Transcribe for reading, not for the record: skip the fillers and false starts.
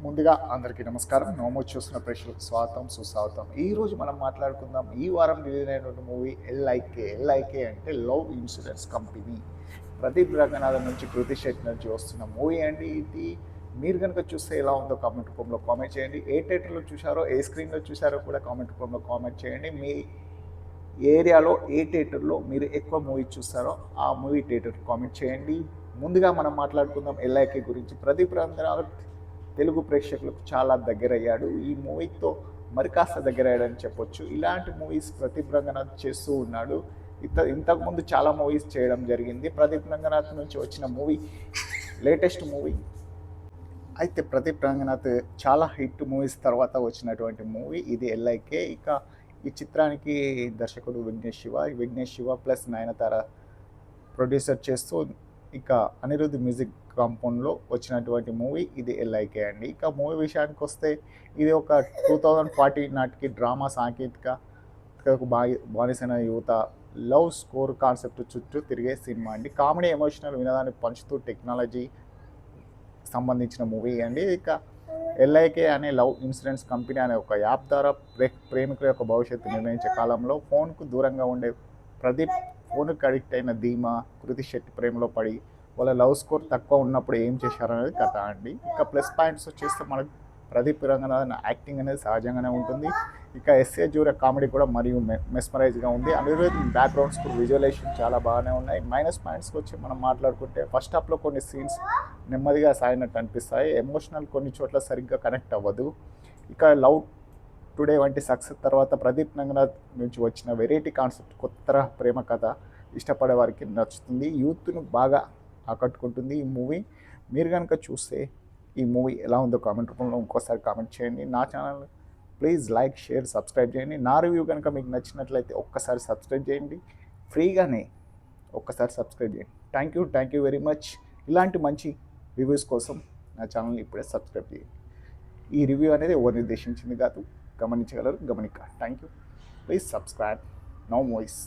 ముందుగా అందరికీ నమస్కారం. నోమో చూసిన ప్రేక్షకులకు స్వాగతం సుస్వాగతం. ఈరోజు మనం మాట్లాడుకుందాం ఈ వారం రిలీజ్ అయినటువంటి మూవీ ఎల్ఐకే. ఎల్ఐకే అంటే love insurance company. Pradeep Ranganathan నుంచి కృతి శెట్టి నుంచి వస్తున్న మూవీ అండి ఇది. మీరు కనుక చూస్తే ఎలా ఉందో కామెంట్ రూపంలో కామెంట్ చేయండి. ఏ థియేటర్లో చూసారో ఏ స్క్రీన్లో చూసారో కూడా కామెంట్ రూపంలో కామెంట్ చేయండి. మీ ఏరియాలో ఏ థియేటర్లో మీరు ఎక్కువ మూవీ చూస్తారో ఆ మూవీ థియేటర్ కామెంట్ చేయండి. ముందుగా మనం మాట్లాడుకుందాం ఎల్ఐకే గురించి. ప్రదీప్ రంగనాథన్ తెలుగు ప్రేక్షకులకు చాలా దగ్గరయ్యాడు. ఈ మూవీతో మరి కాస్త దగ్గరయ్యాడని చెప్పొచ్చు. ఇలాంటి మూవీస్ ప్రదీప్ రంగనాథ్ చేస్తూ ఉన్నాడు. ఇంతకుముందు చాలా మూవీస్ చేయడం జరిగింది. ప్రదీప్ రంగనాథ్ నుంచి వచ్చిన మూవీ లేటెస్ట్ మూవీ అయితే ప్రదీప్ రంగనాథ్ చాలా హిట్ మూవీస్ తర్వాత వచ్చినటువంటి మూవీ ఇది ఎల్ఐకే. ఇక ఈ చిత్రానికి దర్శకుడు విఘ్నేష్ శివ ప్లస్ నయనతార ప్రొడ్యూసర్ చేస్తూ ఇక అనిరుద్ధ్ మ్యూజిక్ కాంపౌండ్లో వచ్చినటువంటి మూవీ ఇది ఎల్ఐకే అండి. ఇక మూవీ విషయానికి వస్తే ఇది ఒక 2040 నాటికి డ్రామా సాంకేతికకు బానిసైన యువత లవ్ స్కోర్ కాన్సెప్ట్ చుట్టూ తిరిగే సినిమా అండి. కామెడీ ఎమోషనల్ వినోదాన్ని పంచుతూ టెక్నాలజీ సంబంధించిన మూవీ అండి. ఇక ఎల్ఐకే అనే లవ్ ఇన్సూరెన్స్ కంపెనీ అనే ఒక యాప్ ద్వారా ప్రేమికుల యొక్క భవిష్యత్తు నిర్ణయించే కాలంలో ఫోన్కు దూరంగా ఉండే ప్రదీప్ ఫోన్కి అడిక్ట్ అయిన ధీమా కృతి శెట్టి ప్రేమలో పడి వాళ్ళ లవ్ స్కోర్ తక్కువ ఉన్నప్పుడు ఏం చేశారనేది కథ అండి. ఇక ప్లస్ పాయింట్స్ వచ్చేస్తే మనకు ప్రదీప్ రంగనాథన్ యాక్టింగ్ అనేది సహజంగానే ఉంటుంది. ఇక ఎస్ఏ జూర కామెడీ కూడా మరియు మెస్మరైజ్గా ఉంది. అనిరుద్ధ్ బ్యాక్గ్రౌండ్ స్కోర్ విజువలైజేషన్ చాలా బాగానే ఉన్నాయి. మైనస్ పాయింట్స్కి వచ్చి మనం మాట్లాడుకుంటే ఫస్ట్ హాఫ్లో కొన్ని సీన్స్ నెమ్మదిగా సాగినట్టు అనిపిస్తాయి. ఎమోషనల్ కొన్ని చోట్ల సరిగ్గా కనెక్ట్ అవ్వదు. ఇక లవ్ టుడే వంటి సక్సెస్ తర్వాత ప్రదీప్ రంగనాథ్ నుంచి వచ్చిన వెరైటీ కాన్సెప్ట్ కొత్త ప్రేమ కథ ఇష్టపడే వారికి నచ్చుతుంది. యూత్ను బాగా ఆకట్టుకుంటుంది ఈ మూవీ. మీరు కనుక చూస్తే ఈ మూవీ ఎలా ఉందో కామెంట్ రూపంలో ఇంకోసారి కామెంట్ చేయండి. నా channel please like share subscribe చేయండి. నా రివ్యూ కనుక మీకు నచ్చినట్లయితే ఒక్కసారి సబ్స్క్రైబ్ చేయండి. ఫ్రీగానే ఒక్కసారి సబ్స్క్రైబ్ చేయండి. Thank you very much. ఇలాంటి మంచి రివ్యూస్ కోసం నా ఛానల్ని ఇప్పుడే సబ్స్క్రైబ్ చేయండి. ఈ రివ్యూ అనేది ఎవరు నిర్దేశించింది కాదు, గమనించగలరు. Thank you. Please subscribe now movies.